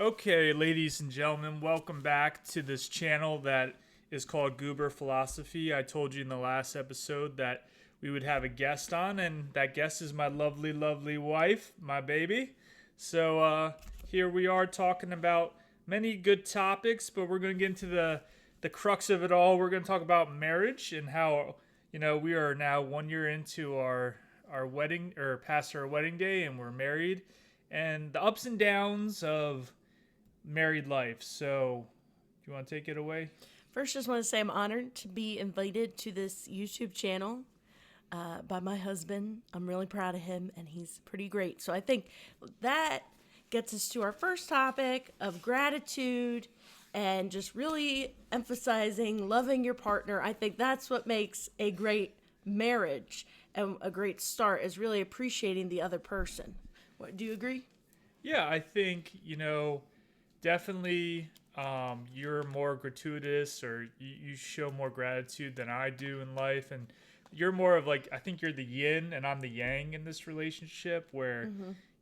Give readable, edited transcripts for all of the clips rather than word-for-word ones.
Okay, ladies and gentlemen, welcome back to this channel that is called Goober Philosophy. I told you in the last episode that we would have a guest on, and that guest is my lovely, lovely wife, my baby. So here we are talking about many good topics, but we're going to get into the crux of it all. We're going to talk about marriage and how, we are now 1 year into our wedding, or past our wedding day, and we're married, and the ups and downs of married life. So, do you want to take it away? First, just want to say I'm honored to be invited to this YouTube channel by my husband. I'm really proud of him, and he's pretty great. So I think that gets us to our first topic of gratitude and just really emphasizing loving your partner. I think that's what makes a great marriage and a great start, is really appreciating the other person. What, do you agree? Yeah, I think, definitely you're more gratuitous, or you show more gratitude than I do in life. And you're more of I think you're the yin and I'm the yang in this relationship, where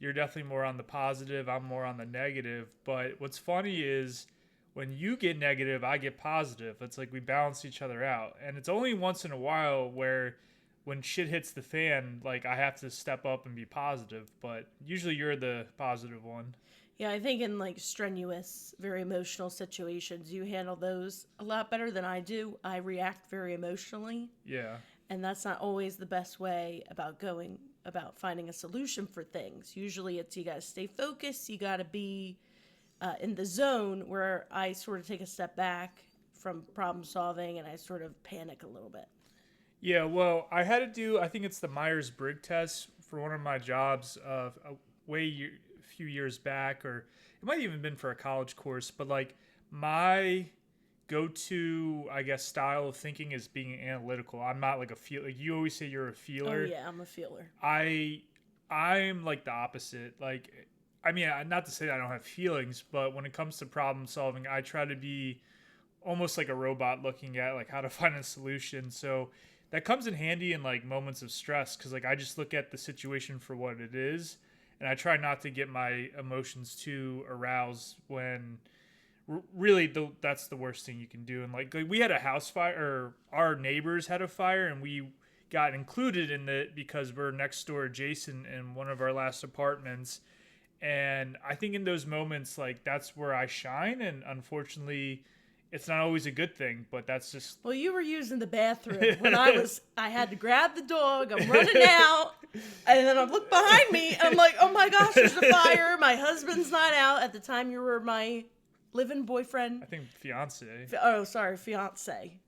you're definitely more on the positive, I'm more on the negative. But what's funny is when you get negative, I get positive. It's like we balance each other out. And it's only once in a while where when shit hits the fan, I have to step up and be positive. But usually you're the positive one. Yeah, I think in strenuous, very emotional situations, you handle those a lot better than I do. I react very emotionally. Yeah. And that's not always the best way about finding a solution for things. Usually it's you got to stay focused. You got to be in the zone, where I sort of take a step back from problem solving and I sort of panic a little bit. Yeah, well, I had to do, I think it's the Myers-Briggs test for one of my jobs a few years back, or it might even been for a college course, but my go-to, I guess, style of thinking is being analytical. I'm not a feel. You always say you're a feeler. Oh yeah, I'm a feeler. I'm the opposite. Not to say that I don't have feelings, but when it comes to problem solving, I try to be almost like a robot looking at how to find a solution. So that comes in handy in moments of stress, because I just look at the situation for what it is, and I try not to get my emotions too aroused when really that's the worst thing you can do. And we had a house fire, or our neighbors had a fire, and we got included in it because we're next door adjacent in one of our last apartments. And I think in those moments, that's where I shine. And unfortunately, it's not always a good thing, but that's just... Well, you were using the bathroom when I had to grab the dog. I'm running out, and then I look behind me, and I'm like, oh my gosh, there's a fire. My husband's not out. At the time, you were my live-in boyfriend. I think fiance. Fiance.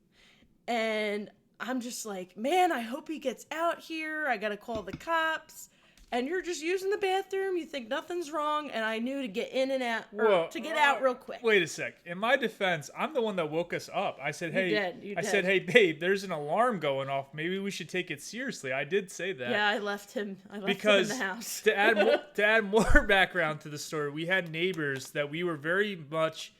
And I'm just like, man, I hope he gets out here. I got to call the cops. And you're just using the bathroom. You think nothing's wrong. And I knew to get in and out, to get out real quick. Wait a sec. In my defense, I'm the one that woke us up. I said, hey, You did. said, hey, babe, there's an alarm going off. Maybe we should take it seriously. I did say that. Yeah, I left him in the house. to add more background to the story, we had neighbors that we were very much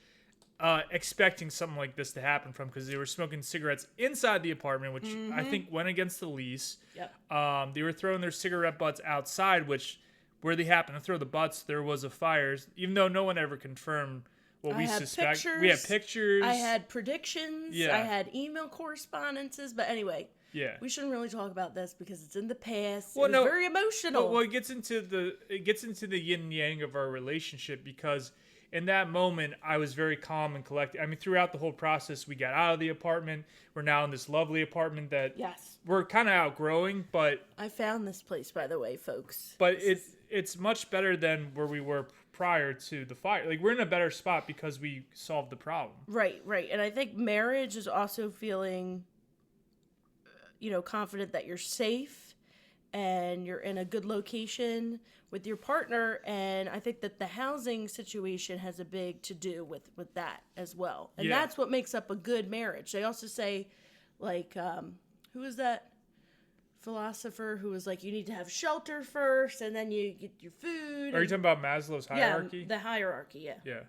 expecting something like this to happen from, because they were smoking cigarettes inside the apartment, which I think went against the lease. Yep. They were throwing their cigarette butts outside, which where they happened to throw the butts, there was a fire, even though no one ever confirmed what we suspect. We had pictures. I had predictions. Yeah. I had email correspondences. But anyway, yeah, we shouldn't really talk about this because it's in the past. Well, it was very emotional. Well, it gets into the yin and yang of our relationship, because in that moment, I was very calm and collected. I mean, throughout the whole process, we got out of the apartment. We're now in this lovely apartment that we're kind of outgrowing, but... I found this place, by the way, folks. But it's much better than where we were prior to the fire. We're in a better spot because we solved the problem. Right. And I think marriage is also feeling, confident that you're safe and you're in a good location with your partner, and I think that the housing situation has a big to do with that as well. And that's what makes up a good marriage. They also say, who is that philosopher who was you need to have shelter first, and then you get your food. Are you talking about Maslow's hierarchy? Yeah, the hierarchy, yeah. Yeah.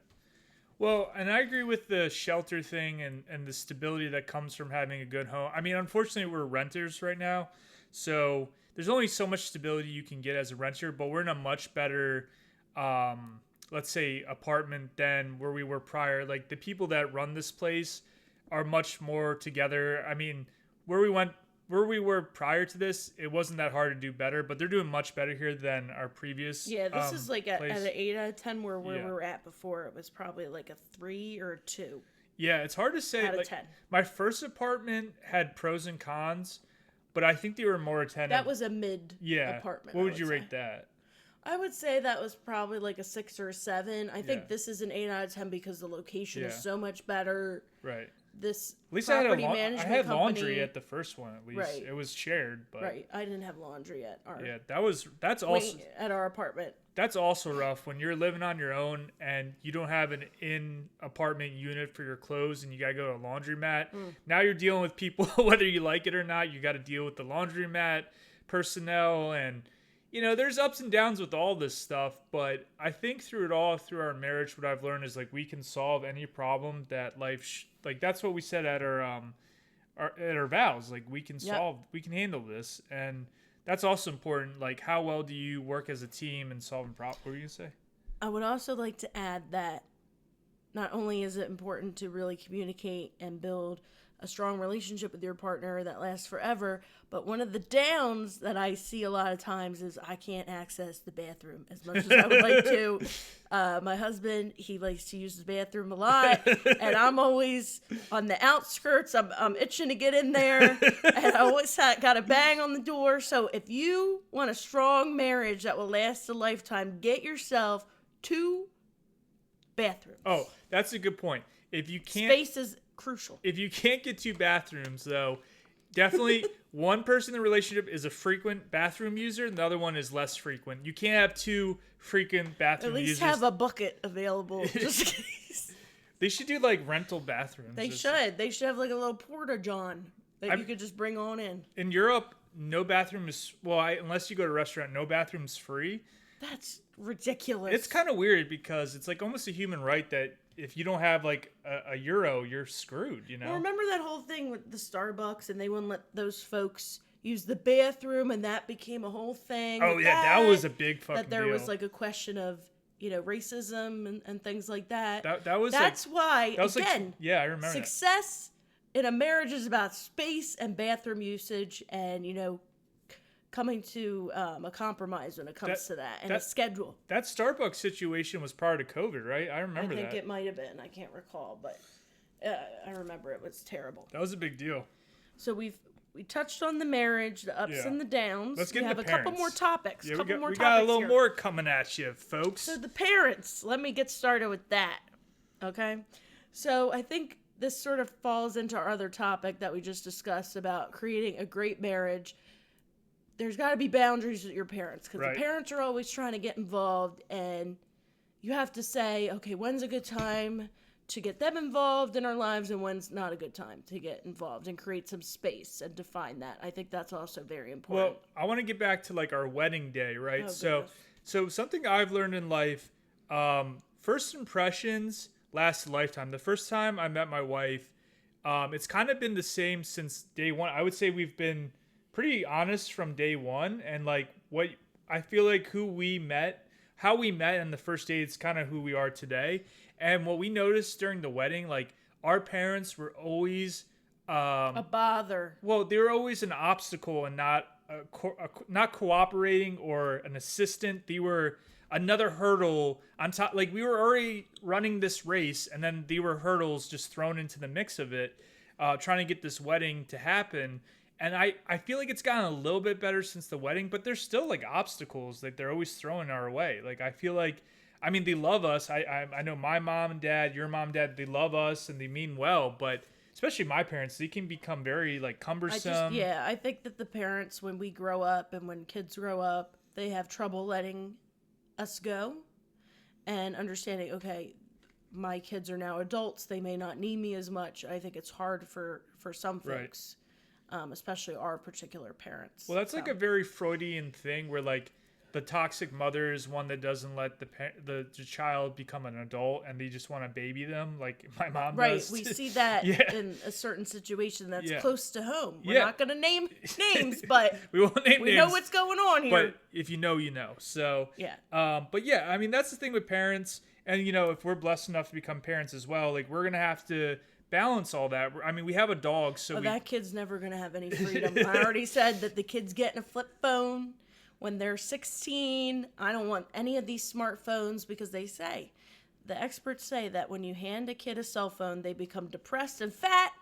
Well, and I agree with the shelter thing and the stability that comes from having a good home. I mean, unfortunately, we're renters right now, so there's only so much stability you can get as a renter, but we're in a much better let's say, apartment than where we were prior. Like the people that run this place are much more together. I mean, where we were prior to this, it wasn't that hard to do better, but they're doing much better here than our previous. Yeah, this is like at place. an 8 out of 10, where we Yeah. were at before it was probably like a 3 or a 2 Yeah, it's hard to say. out of Like 10. my first apartment had pros and cons, but I think they were more attentive. That was a mid yeah. apartment. What I would you say. rate that? I would say that was probably like a 6 or a 7. I think Yeah. this is an 8 out of 10 because the location is Yeah. so much better. Right. This At least property I management had company, laundry at the first one. At least Right. it was shared, but right. I didn't have laundry at our yeah, that's also at our apartment. that's also rough when you're living on your own and you don't have an in apartment unit for your clothes and you gotta go to a laundromat. Now you're dealing with people whether you like it or not. You got to deal with the laundromat personnel, and you know there's ups and downs with all this stuff. But I think through it all, through our marriage, what I've learned is like we can solve any problem that life. Like that's what we said at our vows. Like we can we can handle this, and that's also important. Like how well do you work as a team and solving problems? What were you gonna say? I would also like to add that not only is it important to really communicate and build a strong relationship with your partner that lasts forever, but one of the downs that I see a lot of times is I can't access the bathroom as much as I would like to. My husband, he likes to use the bathroom a lot, and I'm always on the outskirts. I'm itching to get in there, and I always got a bang on the door. So if you want a strong marriage that will last a lifetime, get yourself 2 bathrooms. Oh, that's a good point. If you can't Space is crucial. If you can't get 2 bathrooms, though, definitely one person in the relationship is a frequent bathroom user, and the other one is less frequent. You can't have 2 frequent bathroom At least users. have a bucket available just in case. They should do like rental bathrooms. They should. They should have like a little porta john that you could just bring on in. In Europe, no bathroom is unless you go to a restaurant, no bathroom's free. That's ridiculous. It's kind of weird because it's like almost a human right that if you don't have like a euro, you're screwed, you know? Well, remember that whole thing with the Starbucks and they wouldn't let those folks use the bathroom and that became a whole thing? Oh, yeah, that was a big fucking That there deal. was like a question of, racism and things like that. That's why, again, yeah, I remember success in a marriage is about space and bathroom usage and, coming to a compromise when it comes to that and a schedule. That Starbucks situation was prior to COVID, right? I remember that. I think it might have been. I can't recall, but I remember it was terrible. That was a big deal. So we touched on the marriage, the ups and the downs. Let's get we have into a couple more topics. Yeah, we got a little more coming at you, folks. So the parents, let me get started with that. Okay? So I think this sort of falls into our other topic that we just discussed about creating a great marriage. There's got to be boundaries with your parents because the parents are always trying to get involved, and you have to say, okay, when's a good time to get them involved in our lives and when's not a good time to get involved, and create some space and define that. I think that's also very important. Well, I want to get back to like our wedding day, right? Oh, so something I've learned in life, first impressions last a lifetime. The first time I met my wife, it's kind of been the same since day one. I would say we've been pretty honest from day one, and like what I feel like how we met on the first date is kind of who we are today. And what we noticed during the wedding, like our parents were always a bother. Well, they were always an obstacle and not not cooperating or an assistant. They were another hurdle on top. Like we were already running this race, and then there were hurdles just thrown into the mix of it, trying to get this wedding to happen. And I feel like it's gotten a little bit better since the wedding, but there's still like obstacles that they're always throwing our way. Like I feel like, I mean, they love us. I know my mom and dad, your mom and dad, they love us and they mean well, but especially my parents, they can become very like cumbersome. I think that the parents, when we grow up and when kids grow up, they have trouble letting us go and understanding, okay, my kids are now adults. They may not need me as much. I think it's hard for some folks. Especially our particular parents. Well, that's like a very Freudian thing where like the toxic mother is one that doesn't let the child become an adult, and they just want to baby them, like my mom Right. does. We see that Yeah. in a certain situation that's Yeah. close to home. We're Yeah. not going to name names, but we won't name we names, know what's going on here. but if you know, you know. So Yeah. but yeah, I mean, that's the thing with parents, and if we're blessed enough to become parents as well, like we're gonna have to balance all that. I mean, we have a dog, so That kid's never going to have any freedom. I already said that the kid's getting a flip phone when they're 16. I don't want any of these smartphones because the experts say that when you hand a kid a cell phone, they become depressed and fat.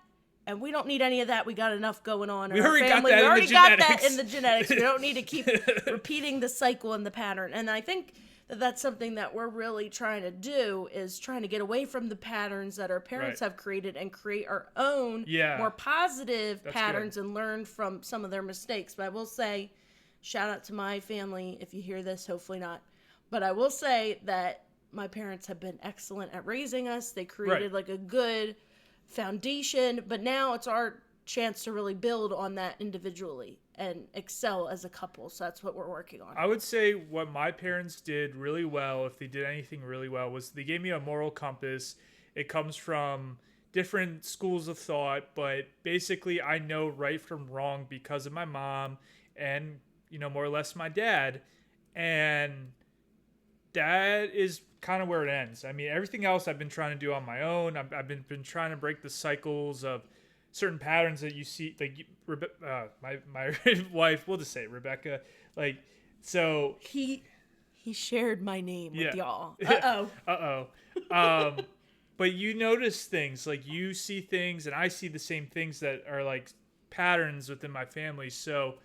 And we don't need any of that. We got enough going on in our family. We already got that in the genetics. We don't need to keep repeating the cycle and the pattern. And I think that that's something that we're really trying to do, is trying to get away from the patterns that our parents have created and create our own more positive patterns and learn from some of their mistakes. But I will say, shout out to my family. If you hear this, hopefully not. But I will say that my parents have been excellent at raising us. They created like a good foundation, but now it's our chance to really build on that individually and excel as a couple. So that's what we're working on. I would say what my parents did really well, if they did anything really well, was they gave me a moral compass. It comes from different schools of thought, but basically I know right from wrong because of my mom and, more or less my dad. And that is kind of where it ends. I mean, everything else I've been trying to do on my own. I've been trying to break the cycles of certain patterns that you see, like my wife, we'll just say Rebecca, like, so he shared my name with y'all. But you notice things, like you see things and I see the same things that are like patterns within my family. So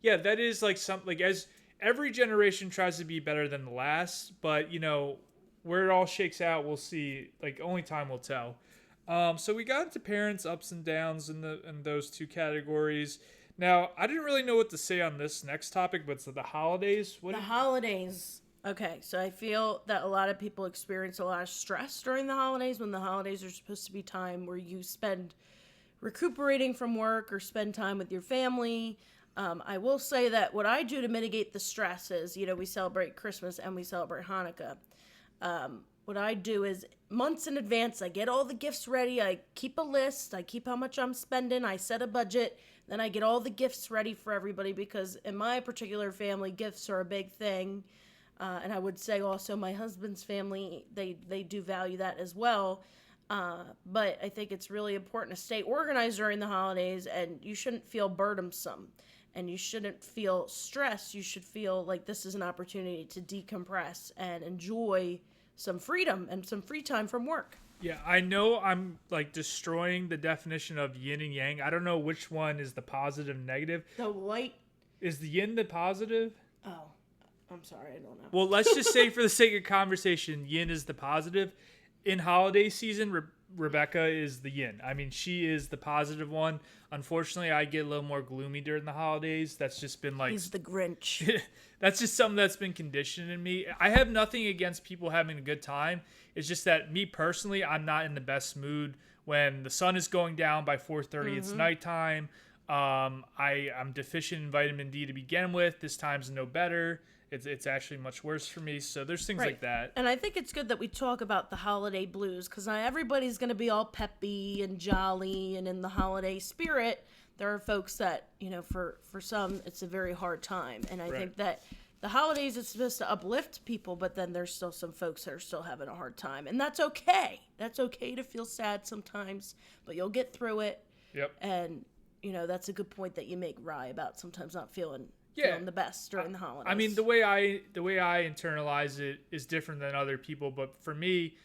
yeah, that is like something, like, as every generation tries to be better than the last, but where it all shakes out, we'll see. Like, only time will tell. So we got into parents' ups and downs in those two categories. Now, I didn't really know what to say on this next topic, but it's the holidays. Holidays. Okay, so I feel that a lot of people experience a lot of stress during the holidays, when the holidays are supposed to be time where you spend recuperating from work or spend time with your family. I will say that what I do to mitigate the stress is, we celebrate Christmas and we celebrate Hanukkah. What I do is, months in advance, I get all the gifts ready. I keep a list. I keep how much I'm spending. I set a budget. Then I get all the gifts ready for everybody, because in my particular family, gifts are a big thing. And I would say also my husband's family, they do value that as well. But I think it's really important to stay organized during the holidays, and you shouldn't feel burdensome. And you shouldn't feel stressed. You should feel like this is an opportunity to decompress and enjoy some freedom and some free time from work. Yeah, I know I'm like destroying the definition of yin and yang. I don't know which one is the positive and negative. The white. Is the yin the positive? Oh, I'm sorry, I don't know. Well, let's just say for the sake of conversation, yin is the positive. In holiday season, Rebecca is the yin. I mean, she is the positive one. Unfortunately, I get a little more gloomy during the holidays. That's just been like... He's the Grinch. That's just something that's been conditioned in me. I have nothing against people having a good time. It's just that me personally, I'm not in the best mood when the sun is going down by 4:30. It's nighttime. I'm deficient in vitamin D to begin with. This time's no better. It's actually much worse for me. So there's things like that. And I think it's good that we talk about the holiday blues, because not everybody's going to be all peppy and jolly and in the holiday spirit. There are folks that, for some, it's a very hard time. And I think that the holidays is supposed to uplift people, but then there's still some folks that are still having a hard time. And that's okay. That's okay to feel sad sometimes, but you'll get through it. Yep. And, that's a good point that you make, Rye, about sometimes not feeling the best during the holidays. I mean, the way I internalize it is different than other people, but for me,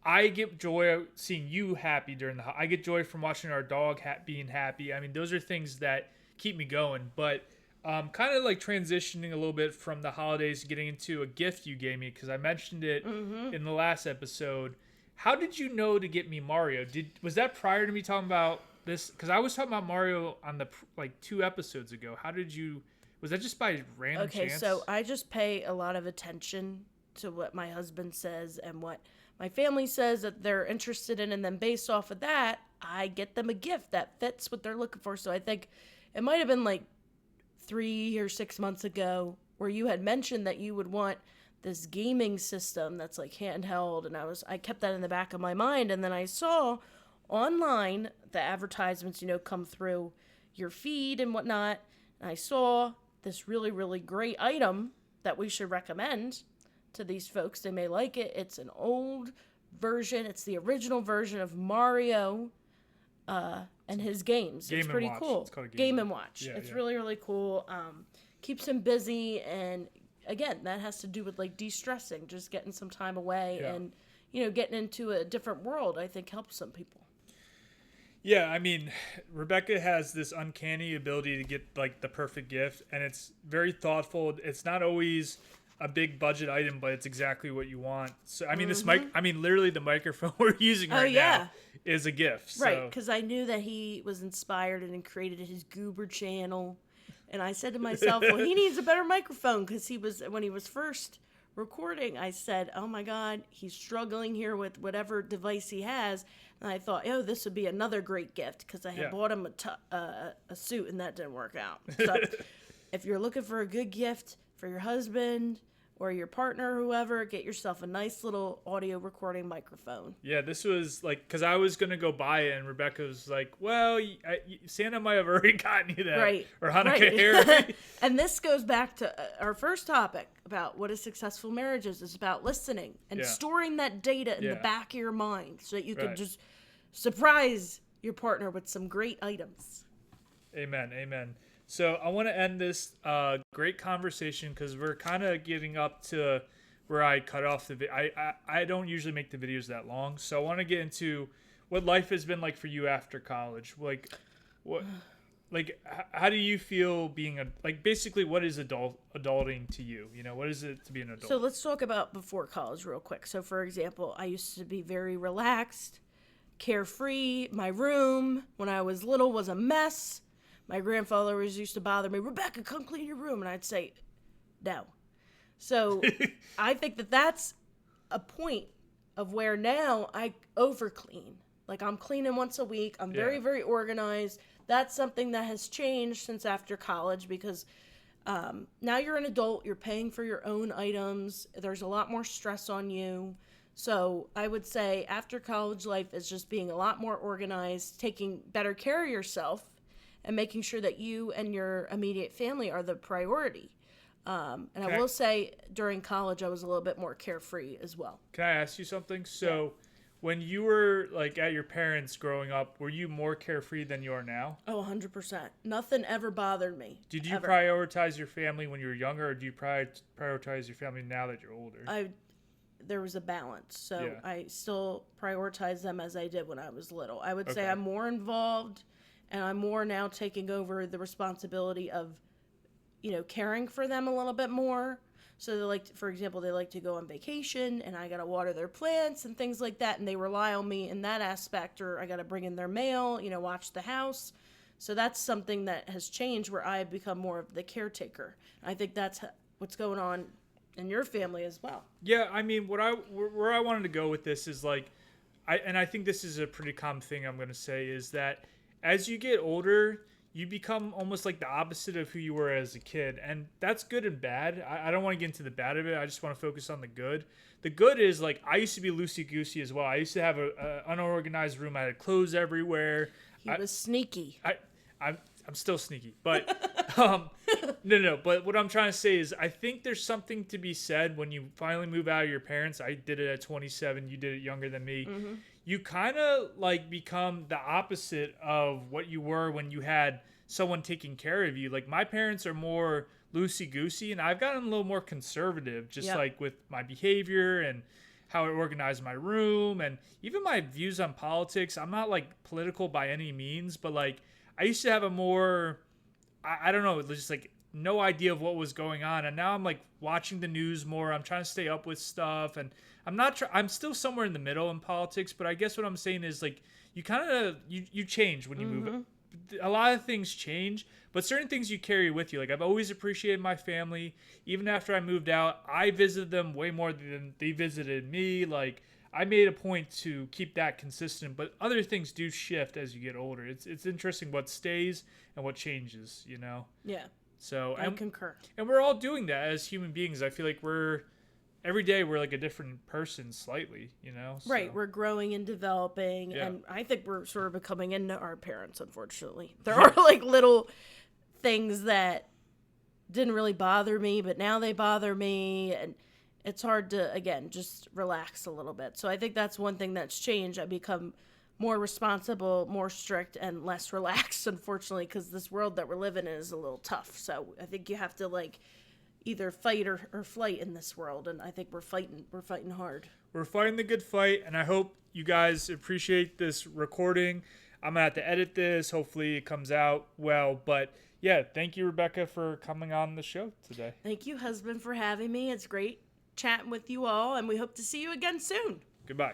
I get joy seeing you happy during I get joy from watching our dog being happy. I mean, those are things that keep me going. But kind of like transitioning a little bit from the holidays, getting into a gift you gave me, because I mentioned it in the last episode. How did you know to get me Mario? Was that prior to me talking about this? Because I was talking about Mario on the 2 episodes ago. How did you? Was that just by random chance? Okay, so I just pay a lot of attention to what my husband says and what my family says that they're interested in, and then based off of that, I get them a gift that fits what they're looking for. So I think it might have been 3 or 6 months ago, where you had mentioned that you would want this gaming system that's like handheld, and I kept that in the back of my mind, and then I saw online the advertisements, come through your feed and whatnot, and I saw this really, really great item that we should recommend to these folks. They may like it. It's an old version. It's the original version of Mario and his games. Game it's and pretty Watch. cool. It's called a Game and Watch. Yeah, it's yeah. really, really cool. Keeps him busy, and again, that has to do with like de-stressing, just getting some time away, and getting into a different world. I think helps some people. Yeah, I mean, Rebecca has this uncanny ability to get like the perfect gift, and it's very thoughtful. It's not always a big budget item, but it's exactly what you want. So I mean, literally the microphone we're using now is a gift. So. Right, because I knew that he was inspired and created his Goober channel, and I said to myself, well, he needs a better microphone, because when he was first recording, I said, oh my God, he's struggling here with whatever device he has. And I thought, this would be another great gift, because I had bought him a suit, and that didn't work out. So if you're looking for a good gift for your husband or your partner, whoever, get yourself a nice little audio recording microphone. Yeah, this was like, because I was going to go buy it, and Rebecca was like, well, Santa might have already gotten you that. Right. Or Hanukkah hair. And this goes back to our first topic about what a successful marriage is. It's about listening and storing that data in the back of your mind so that you can just surprise your partner with some great items. Amen. Amen. So I want to end this great conversation, because we're kind of getting up to where I cut off the video. I don't usually make the videos that long, so I want to get into what life has been like for you after college. Like, how do you feel being basically what is adulting to you? What is it to be an adult? So let's talk about before college real quick. So for example, I used to be very relaxed, carefree. My room when I was little was a mess. My grandfather always used to bother me, Rebecca, come clean your room. And I'd say, no. So I think that that's a point of where now I over clean. Like, I'm cleaning once a week. I'm very, very organized. That's something that has changed since after college, because now you're an adult. You're paying for your own items. There's a lot more stress on you. So I would say after college life is just being a lot more organized, taking better care of yourself, and making sure that you and your immediate family are the priority. And I will say during college, I was a little bit more carefree as well. Can I ask you something? So when you were like at your parents growing up, were you more carefree than you are now? Oh, 100%. Nothing ever bothered me. Did you ever. prioritize your family when you were younger, or do you prioritize your family now that you're older? There was a balance. So I still prioritize them as I did when I was little. I would say I'm more involved, and I'm more now taking over the responsibility of, caring for them a little bit more. So for example, they like to go on vacation, and I got to water their plants and things like that. And they rely on me in that aspect, or I got to bring in their mail, watch the house. So that's something that has changed, where I have become more of the caretaker. I think that's what's going on in your family as well. Yeah. I mean, where I wanted to go with this is I think this is a pretty common thing I'm going to say, is that as you get older, you become almost like the opposite of who you were as a kid. And that's good and bad. I don't want to get into the bad of it. I just want to focus on the good. The good is, I used to be loosey-goosey as well. I used to have an unorganized room. I had clothes everywhere. He was sneaky. I'm still sneaky. But no. But what I'm trying to say is, I think there's something to be said when you finally move out of your parents. I did it at 27. You did it younger than me. Mm-hmm. You kind of become the opposite of what you were when you had someone taking care of you. My parents are more loosey-goosey, and I've gotten a little more conservative, just with my behavior and how I organize my room, and even my views on politics. I'm not political by any means, but I used to have a more, I don't know, just no idea of what was going on, and now I'm watching the news more. I'm trying to stay up with stuff, and I'm still somewhere in the middle in politics, but I guess what I'm saying is you kind of you change when you move. A lot of things change, but certain things you carry with you. I've always appreciated my family. Even after I moved out, I visited them way more than they visited me. I made a point to keep that consistent, but other things do shift as you get older. It's interesting what stays and what changes, Yeah. So I concur. And we're all doing that as human beings. I feel like every day we're like a different person slightly, you know? So. Right, we're growing and developing, Yeah. and I think we're sort of becoming into our parents, unfortunately. There are like little things that didn't really bother me, but now they bother me, and it's hard to, again, just relax a little bit. So I think that's one thing that's changed. I become more responsible, more strict, and less relaxed, unfortunately, because this world that we're living in is a little tough. So I think you have to, like, either fight or flight in this world, and I think we're fighting hard. We're fighting the good fight, and I hope you guys appreciate this recording. I'm gonna have to edit this. Hopefully it comes out well, but yeah, thank you, Rebecca, for coming on the show today. Thank you, husband, for having me. It's great chatting with you all, and we hope to see you again soon. Goodbye.